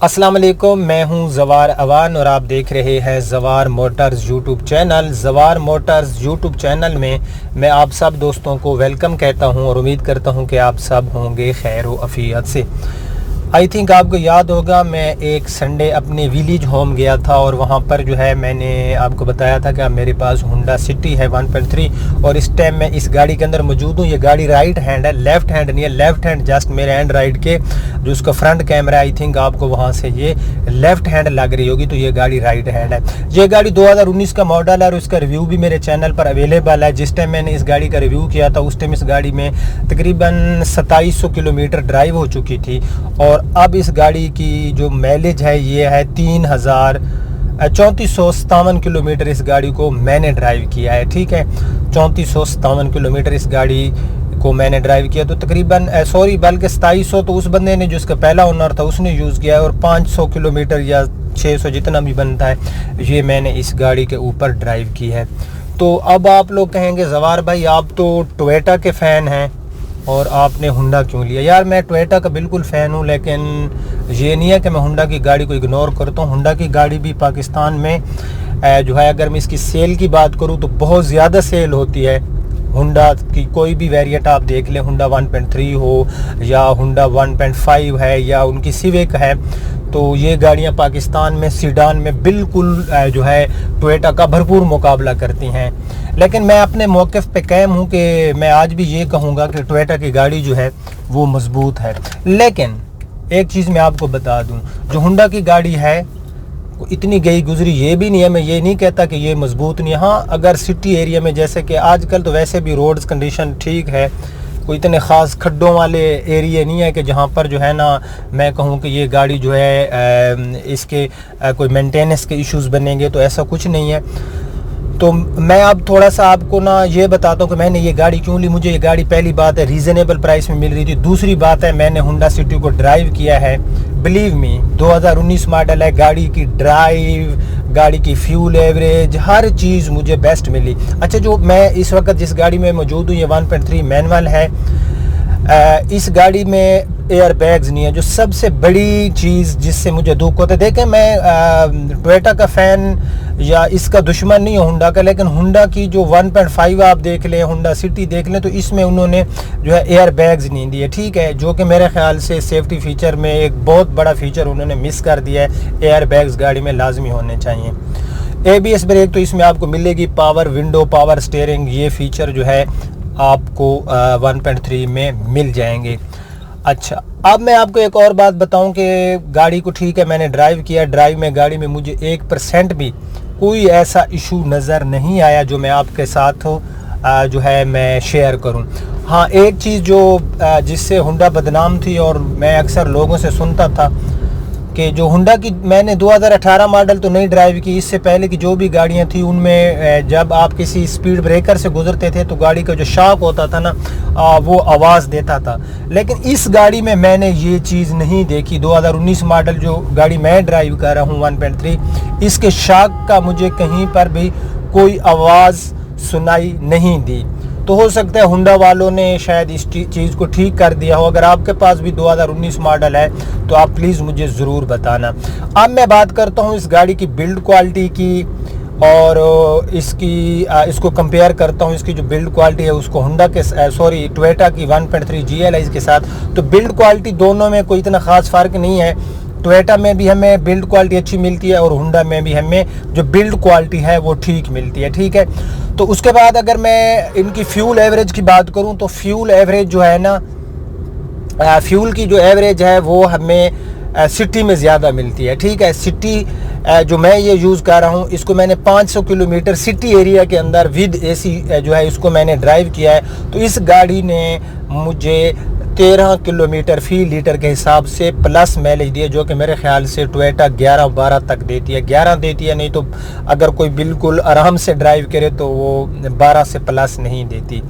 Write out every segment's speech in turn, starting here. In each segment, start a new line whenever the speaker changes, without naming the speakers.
अस्सलाम वालेकुम, मैं हूं जवार अवान और आप देख रहे हैं जवार मोटर्स यूट्यूब चैनल। जवार मोटर्स यूट्यूब चैनल में मैं आप सब दोस्तों को वेलकम कहता हूं और उम्मीद करता हूं कि आप सब होंगे खैर व अफियत से। आई थिंक आपको याद होगा, मैं एक संडे अपने विलेज होम गया था और वहाँ पर जो है मैंने आपको बताया था कि मेरे पास होंडा सिटी है 1.3 और इस टाइम मैं इस गाड़ी के अंदर मौजूद हूँ। ये गाड़ी राइट हैंड है, लेफ़्ट हैंड नहीं है। लेफ़्ट हैंड जस्ट मेरे हैंड राइट के जो उसका फ्रंट कैमरा आई थिंक आपको वहाँ से ये लेफ़्ट हैंड लग रही होगी, तो ये गाड़ी राइट हैंड है। ये गाड़ी 2019 का मॉडल है और इसका रिव्यू भी मेरे चैनल पर अवेलेबल है। जिस टाइम मैंने इस गाड़ी का रिव्यू किया था उस टाइम इस गाड़ी में तकरीबन 2700 किलोमीटर ड्राइव हो चुकी थी और अब इस गाड़ी की जो माइलेज है ये है 3457 किलोमीटर इस गाड़ी को मैंने ड्राइव किया है। ठीक है, 3457 किलोमीटर इस गाड़ी को मैंने ड्राइव किया, तो तकरीबन बल्कि 2700 तो उस बंदे ने जो इसका पहला ओनर था उसने यूज़ किया है और 500 किलोमीटर या 600 जितना भी बनता है ये मैंने इस गाड़ी के ऊपर ड्राइव की है। तो अब आप लोग कहेंगे जवार भाई आप तो टोयोटा के फ़ैन हैं और आपने होंडा क्यों लिया। यार मैं टोयोटा का बिल्कुल फ़ैन हूँ, लेकिन ये नहीं है कि मैं होंडा की गाड़ी को इग्नोर करता हूँ। होंडा की गाड़ी भी पाकिस्तान में जो है, अगर मैं इसकी सेल की बात करूँ तो बहुत ज़्यादा सेल होती है। होंडा की कोई भी वेरिएंट आप देख लें, होंडा 1.3 हो या होंडा 1.5 है या उनकी सिविक है, तो ये गाड़ियाँ पाकिस्तान में सीडान में बिल्कुल जो है टोयोटा का भरपूर मुकाबला करती हैं। लेकिन मैं अपने मौक़िफ़ पे कायम हूँ कि मैं आज भी ये कहूँगा कि टोयोटा की गाड़ी जो है वो मज़बूत है। लेकिन एक चीज़ मैं आपको बता दूँ, जो होंडा की गाड़ी है इतनी गई गुजरी ये भी नहीं है। मैं ये नहीं कहता कि ये मज़बूत नहीं है। हाँ, अगर सिटी एरिया में, जैसे कि आजकल तो वैसे भी रोड्स कंडीशन ठीक है, कोई इतने ख़ास खड्डों वाले एरिया नहीं है कि जहाँ पर जो है ना मैं कहूँ कि ये गाड़ी जो है इसके कोई मेंटेनेंस के इश्यूज़ बनेंगे, तो ऐसा कुछ नहीं है। तो मैं अब थोड़ा सा आपको ना ये बताता हूँ कि मैंने ये गाड़ी क्यों ली। मुझे ये गाड़ी पहली बात है रीज़नेबल प्राइस में मिल रही थी। दूसरी बात है मैंने होंडा सिटी को ड्राइव किया है, बिलीव मी 2019 मॉडल है। गाड़ी की ड्राइव, गाड़ी की फ्यूल एवरेज, हर चीज़ मुझे बेस्ट मिली। अच्छा, जो मैं इस वक्त जिस गाड़ी में मौजूद हूँ ये 1.3 मैनुअल है। इस गाड़ी में एयर बैग्स नहीं है, जो सबसे बड़ी चीज़ जिससे मुझे दुख होता है। देखें, मैं टोयोटा का फ़ैन या इसका दुश्मन नहीं है होंडा का, लेकिन होंडा की जो 1.5 आप देख लें, होंडा सिटी देख लें, तो इसमें उन्होंने जो है एयर बैग्स नहीं दिए। ठीक है, जो कि मेरे ख्याल से सेफ्टी फ़ीचर में एक बहुत बड़ा फ़ीचर उन्होंने मिस कर दिया है। एयर बैग्स गाड़ी में लाजमी होने चाहिए। ABS ब्रेक तो इसमें आपको मिलेगी, पावर विंडो, पावर स्टीयरिंग, ये फ़ीचर जो है आपको 1.3 में मिल जाएंगे। अच्छा, अब मैं आपको एक और बात बताऊं कि गाड़ी को ठीक है मैंने ड्राइव किया, ड्राइव में गाड़ी में मुझे 1% भी कोई ऐसा इशू नज़र नहीं आया जो मैं आपके साथ जो है मैं शेयर करूं। हाँ, एक चीज़ जो जिससे होंडा बदनाम थी और मैं अक्सर लोगों से सुनता था कि जो होंडा की, मैंने 2018 मॉडल तो नहीं ड्राइव की, इससे पहले की जो भी गाड़ियां थी उनमें जब आप किसी स्पीड ब्रेकर से गुजरते थे तो गाड़ी का जो शॉक होता था ना वो आवाज़ देता था। लेकिन इस गाड़ी में मैंने ये चीज़ नहीं देखी। 2019 मॉडल जो गाड़ी मैं ड्राइव कर रहा हूँ 1.3, इसके शॉक का मुझे कहीं पर भी कोई आवाज़ सुनाई नहीं दी। तो हो सकता है होंडा वालों ने शायद इस चीज़ को ठीक कर दिया हो। अगर आपके पास भी 2019 मॉडल है तो आप प्लीज़ मुझे ज़रूर बताना। अब मैं बात करता हूँ इस गाड़ी की बिल्ड क्वालिटी की और इसको कंपेयर करता हूँ। इसकी जो बिल्ड क्वालिटी है उसको होंडा के टोयोटा की 1.3 GLI के साथ, तो बिल्ड क्वालिटी दोनों में कोई इतना ख़ास फ़र्क नहीं है। टोयोटा में भी हमें बिल्ड क्वालिटी अच्छी मिलती है और होंडा में भी हमें जो बिल्ड क्वालिटी है वो ठीक मिलती है। ठीक है, तो उसके बाद अगर मैं इनकी फ्यूल एवरेज की बात करूं तो फ्यूल एवरेज जो है ना, फ्यूल की जो एवरेज है वो हमें सिटी में ज़्यादा मिलती है। ठीक है, सिटी जो मैं ये यूज़ कर रहा हूँ इसको मैंने 500 किलोमीटर सिटी एरिया के अंदर विद AC जो है इसको मैंने ड्राइव किया है, तो इस गाड़ी ने मुझे 13 किलोमीटर फी लीटर के हिसाब से प्लस माइलेज दिए, जो कि मेरे ख्याल से टोयोटा 11-12 तक देती है। 11 देती है, नहीं तो अगर कोई बिल्कुल आराम से ड्राइव करे तो वो 12 से प्लस नहीं देती।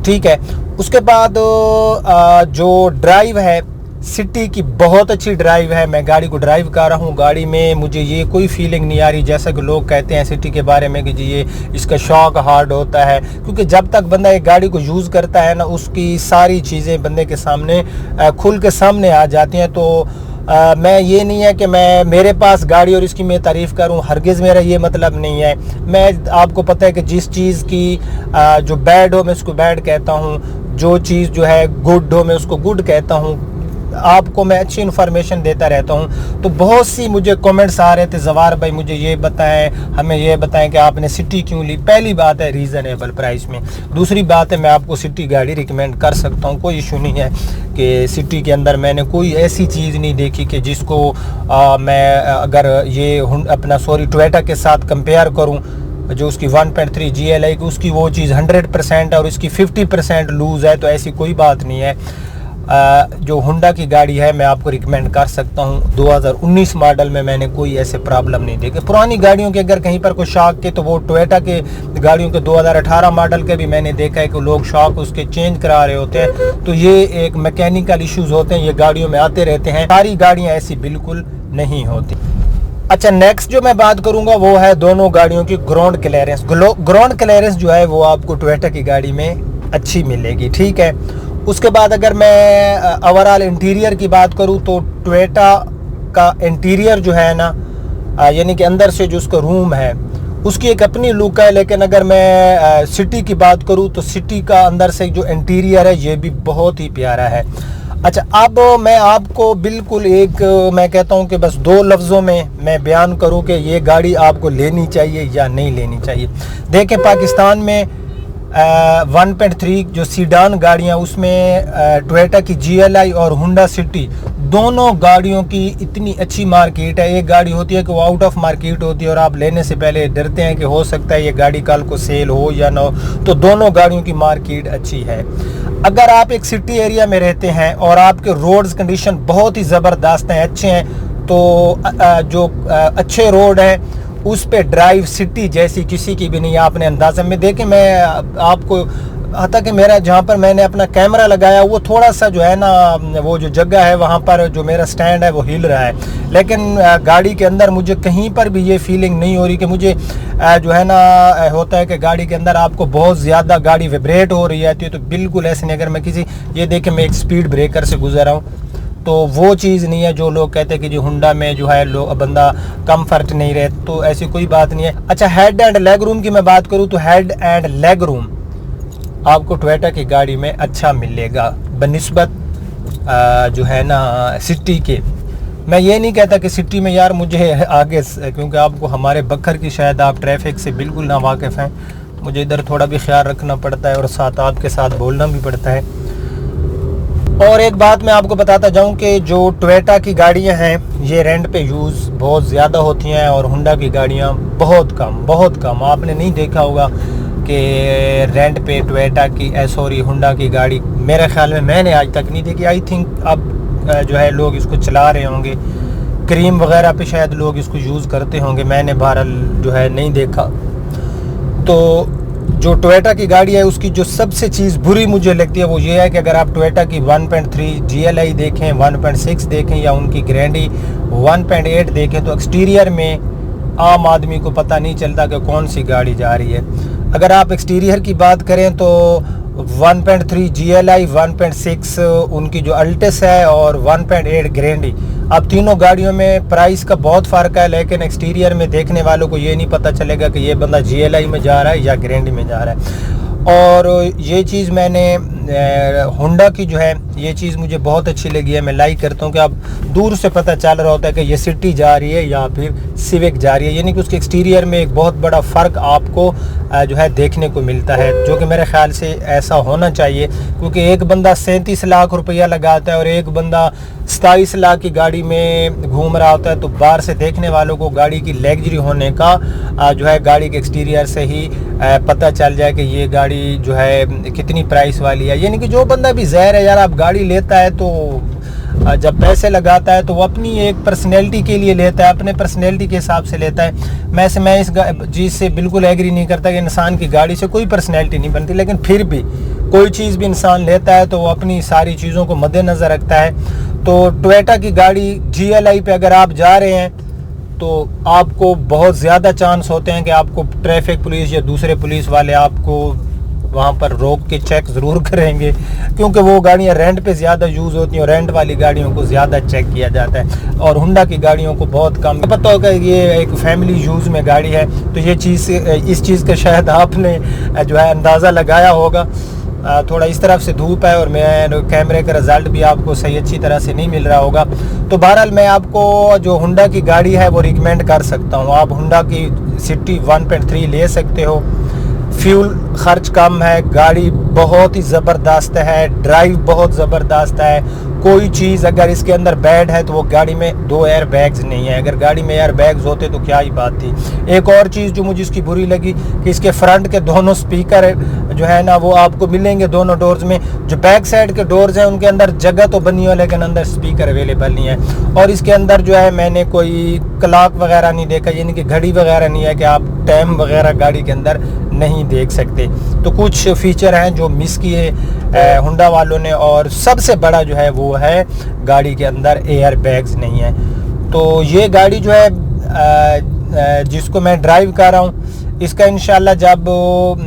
ठीक है, उसके बाद जो ड्राइव है सिटी की बहुत अच्छी ड्राइव है। मैं गाड़ी को ड्राइव कर रहा हूँ, गाड़ी में मुझे ये कोई फीलिंग नहीं आ रही जैसा कि लोग कहते हैं सिटी के बारे में कि जी ये इसका शॉक हार्ड होता है, क्योंकि जब तक बंदा एक गाड़ी को यूज़ करता है ना उसकी सारी चीज़ें बंदे के सामने खुल के सामने आ जाती हैं। तो मैं ये नहीं है कि मैं मेरे पास गाड़ी और इसकी मैं तारीफ़ करूं, हरगिज़ मेरा ये मतलब नहीं है। मैं आपको पता है कि जिस चीज़ की जो बैड हो मैं उसको बैड कहता हूं, जो चीज़ जो है गुड हो मैं उसको गुड कहता हूं। आपको मैं अच्छी इन्फॉर्मेशन देता रहता हूं। तो बहुत सी मुझे कमेंट्स आ रहे थे, जवार भाई मुझे ये बताएं, हमें ये बताएं कि आपने सिटी क्यों ली। पहली बात है रीज़नेबल प्राइस में, दूसरी बात है मैं आपको सिटी गाड़ी रिकमेंड कर सकता हूं, कोई इशू नहीं है कि सिटी के अंदर मैंने कोई ऐसी चीज़ नहीं देखी कि जिसको मैं अगर ये अपना टोयोटा के साथ कंपेयर करूँ, जो उसकी 1.3 GLI की उसकी वो चीज़ 100% है और इसकी 50% लूज़ है, तो ऐसी कोई बात नहीं है। जो होंडा की गाड़ी है मैं आपको रिकमेंड कर सकता हूं। 2019 मॉडल में मैंने कोई ऐसे प्रॉब्लम नहीं देखी। पुरानी गाड़ियों के अगर कहीं पर कोई शॉक के, तो वो टोयोटा के गाड़ियों के 2018 मॉडल के भी मैंने देखा है कि लोग शॉक उसके चेंज करा रहे होते हैं। तो ये एक मैकेनिकल इश्यूज होते हैं, ये गाड़ियों में आते रहते हैं। सारी गाड़ियाँ ऐसी बिल्कुल नहीं होती। अच्छा, नेक्स्ट जो मैं बात करूंगा वो है दोनों गाड़ियों की ग्राउंड क्लियरेंस। ग्राउंड क्लियरेंस जो है वो आपको टोयोटा की गाड़ी में अच्छी मिलेगी, ठीक है। उसके बाद अगर मैं ओवरऑल इंटीरियर की बात करूं तो टोयोटा का इंटीरियर जो है ना, यानी कि अंदर से जो उसका रूम है उसकी एक अपनी लुक है। लेकिन अगर मैं सिटी की बात करूं तो सिटी का अंदर से जो इंटीरियर है ये भी बहुत ही प्यारा है। अच्छा, अब मैं आपको बिल्कुल मैं कहता हूं कि बस 2 लफ्ज़ों में मैं बयान करूं कि ये गाड़ी आपको लेनी चाहिए या नहीं लेनी चाहिए। देखें, पाकिस्तान में 1.3 जो सीडान गाड़ियाँ, उसमें टोयोटा की GLI और होंडा सिटी दोनों गाड़ियों की इतनी अच्छी मार्केट है। एक गाड़ी होती है कि वो आउट ऑफ मार्केट होती है और आप लेने से पहले डरते हैं कि हो सकता है ये गाड़ी कल को सेल हो या ना हो। तो दोनों गाड़ियों की मार्केट अच्छी है। अगर आप एक सिटी एरिया में रहते हैं और आपके रोड्स कंडीशन बहुत ही ज़बरदस्त हैं, अच्छे हैं, तो जो अच्छे रोड हैं उस पे ड्राइव सिटी जैसी किसी की भी नहीं है। आपने अंदाज़ा में देखें, मैं आपको हता कि मेरा जहाँ पर मैंने अपना कैमरा लगाया वो थोड़ा सा जो है ना, वो जो जगह है वहाँ पर जो मेरा स्टैंड है वो हिल रहा है, लेकिन गाड़ी के अंदर मुझे कहीं पर भी ये फीलिंग नहीं हो रही कि मुझे जो है ना, होता है कि गाड़ी के अंदर आपको बहुत ज़्यादा गाड़ी वाइब्रेट हो रही है, तो बिल्कुल ऐसे नहीं। अगर मैं ये देखें मैं एक स्पीड ब्रेकर से गुजर रहा हूँ तो वो चीज़ नहीं है जो लोग कहते हैं कि जो होंडा में जो है बंदा कम्फर्ट नहीं रहे, तो ऐसी कोई बात नहीं है। अच्छा, हेड एंड लेग रूम की मैं बात करूँ तो हेड एंड लेग रूम आपको टोयोटा की गाड़ी में अच्छा मिलेगा बनिस्बत जो है ना सिटी के। मैं ये नहीं कहता कि सिटी में यार मुझे आगे, क्योंकि आपको हमारे बखर की शायद आप ट्रैफिक से बिल्कुल ना वाकिफ़ हैं, मुझे इधर थोड़ा भी ख्याल रखना पड़ता है और साथ आपके साथ बोलना भी पड़ता है। और एक बात मैं आपको बताता जाऊं कि जो टोयोटा की गाड़ियां हैं ये रेंट पे यूज़ बहुत ज़्यादा होती हैं और होंडा की गाड़ियां बहुत कम। आपने नहीं देखा होगा कि रेंट पे टोयोटा की होंडा की गाड़ी, मेरे ख्याल में मैंने आज तक नहीं देखी। आई थिंक अब जो है लोग इसको चला रहे होंगे, क्रीम वगैरह पे शायद लोग इसको यूज़ करते होंगे, मैंने बहरहाल जो है नहीं देखा। तो जो टोयोटा की गाड़ी है उसकी जो सबसे चीज़ बुरी मुझे लगती है वो ये है कि अगर आप टोयोटा की 1.3 GLI देखें, 1.6 देखें या उनकी ग्रैंडी 1.8 देखें, तो एक्सटीरियर में आम आदमी को पता नहीं चलता कि कौन सी गाड़ी जा रही है। अगर आप एक्सटीरियर की बात करें तो 1.3 GLI, 1.6 उनकी जो अल्टिस है और 1.8 ग्रैंडी, अब तीनों गाड़ियों में प्राइस का बहुत फ़र्क है, लेकिन एक्सटीरियर में देखने वालों को ये नहीं पता चलेगा कि ये बंदा GLI में जा रहा है या ग्रैंडी में जा रहा है। और ये चीज़ मैंने होंडा की जो है ये चीज़ मुझे बहुत अच्छी लगी है। मैं लाइक करता हूँ कि अब दूर से पता चल रहा होता है कि ये सिटी जा रही है या फिर सिविक जा रही है, यानी कि उसके एक्सटीरियर में एक बहुत बड़ा फ़र्क आपको जो है देखने को मिलता है, जो कि मेरे ख्याल से ऐसा होना चाहिए। क्योंकि एक बंदा 37 लाख रुपया लगाता है और एक बंदा 27 लाख की गाड़ी में घूम रहा होता है, तो बाहर से देखने वालों को गाड़ी की लग्जरी होने का जो है गाड़ी के एक्सटीरियर से ही पता चल जाए कि ये गाड़ी जो है कितनी प्राइस वाली है। यानी कि जो बंदा भी ज़ाहिर है यार, आप गाड़ी लेता है तो जब पैसे लगाता है तो वो अपनी एक पर्सनैलिटी के लिए लेता है, अपने पर्सनैलिटी के हिसाब से लेता है। मैं इस चीज़ से बिल्कुल एग्री नहीं करता कि इंसान की गाड़ी से कोई पर्सनैलिटी नहीं बनती, लेकिन फिर भी कोई चीज़ भी इंसान लेता है तो वो अपनी सारी चीज़ों को मद्देनज़र रखता है। तो टोयोटा की गाड़ी GLI पे अगर आप जा रहे हैं तो आपको बहुत ज़्यादा चांस होते हैं कि आपको ट्रैफिक पुलिस या दूसरे पुलिस वाले आपको वहाँ पर रोक के चेक ज़रूर करेंगे, क्योंकि वो गाड़ियाँ रेंट पे ज़्यादा यूज़ होती हैं और रेंट वाली गाड़ियों को ज़्यादा चेक किया जाता है और होंडा की गाड़ियों को बहुत कम। पता होगा ये एक फैमिली यूज़ में गाड़ी है, तो ये चीज़, इस चीज़ का शायद आपने जो है अंदाज़ा लगाया होगा। थोड़ा इस तरफ से धूप है और मैं कैमरे का रिज़ल्ट भी आपको सही अच्छी तरह से नहीं मिल रहा होगा। तो बहरहाल मैं आपको जो होंडा की गाड़ी है वो रिकमेंड कर सकता हूँ। आप होंडा की सिटी 1.3 ले सकते हो। फ्यूल खर्च कम है, गाड़ी बहुत ही ज़बरदस्त है, ड्राइव बहुत ज़बरदस्त है। कोई चीज़ अगर इसके अंदर बैड है तो वो गाड़ी में 2 एयर बैग्स नहीं है। अगर गाड़ी में एयर बैग्स होते तो क्या ही बात थी। एक और चीज़ जो मुझे इसकी बुरी लगी कि इसके फ्रंट के दोनों स्पीकर जो है ना वो आपको मिलेंगे दोनों डोर्स में। जो बैक साइड के डोर्स हैं उनके अंदर जगह तो बनी हो लेकिन अंदर स्पीकर अवेलेबल नहीं है। और इसके अंदर जो है मैंने कोई क्लॉक वगैरह नहीं देखा, यानी कि घड़ी वगैरह नहीं है कि आप टाइम वगैरह गाड़ी के अंदर नहीं देख सकते। तो कुछ फीचर हैं जो मिस किए होंडा वालों ने, और सबसे बड़ा जो है वो है गाड़ी के अंदर एयर बैग्स नहीं है। तो ये गाड़ी जो है जिसको मैं ड्राइव कर रहा हूँ, इसका इंशाल्लाह जब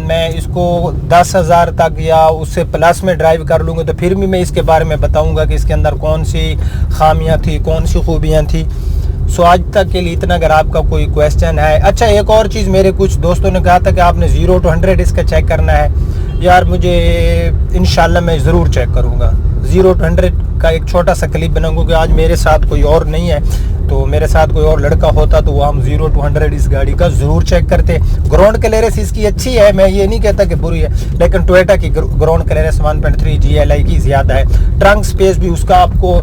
मैं इसको 10,000 तक या उससे प्लस में ड्राइव कर लूँगा तो फिर भी मैं इसके बारे में बताऊँगा कि इसके अंदर कौन सी खामियाँ थी, कौन सी खूबियाँ थी। सो आज तक के लिए इतना। अगर आपका कोई क्वेश्चन है। अच्छा, एक और चीज़, मेरे कुछ दोस्तों ने कहा था कि आपने 0 to 100 इसका चेक करना है। यार मुझे इंशाल्लाह मैं ज़रूर चेक करूँगा। 0 to 100 का एक छोटा सा क्लिप बनाऊंगा, क्योंकि आज मेरे साथ कोई और नहीं है। तो मेरे साथ कोई और लड़का होता तो वो हम 0 to 100 इस गाड़ी का ज़रूर चेक करते। ग्राउंड क्लियरेंस इसकी अच्छी है, मैं ये नहीं कहता कि बुरी है, लेकिन टोयोटा की ग्राउंड क्लियरेंस 1.3 GLI की ज़्यादा है। ट्रंक स्पेस भी उसका आपको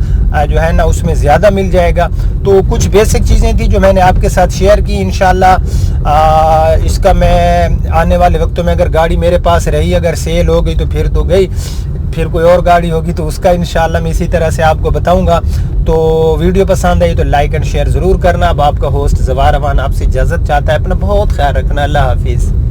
जो है ना उसमें ज़्यादा मिल जाएगा। तो कुछ बेसिक चीज़ें थी जो मैंने आपके साथ शेयर की। इंशाल्लाह इसका मैं आने वाले वक्तों में, अगर गाड़ी मेरे पास रही, अगर सेल हो गई तो फिर तो गई, फिर कोई और गाड़ी होगी तो उसका इंशाल्लाह मैं इसी तरह से आपको बताऊंगा। तो वीडियो पसंद आई तो लाइक एंड शेयर ज़रूर करना। अब आपका होस्ट ज़वार रहमान आपसे इजाज़त चाहता है। अपना बहुत ख्याल रखना। अल्लाह हाफिज़।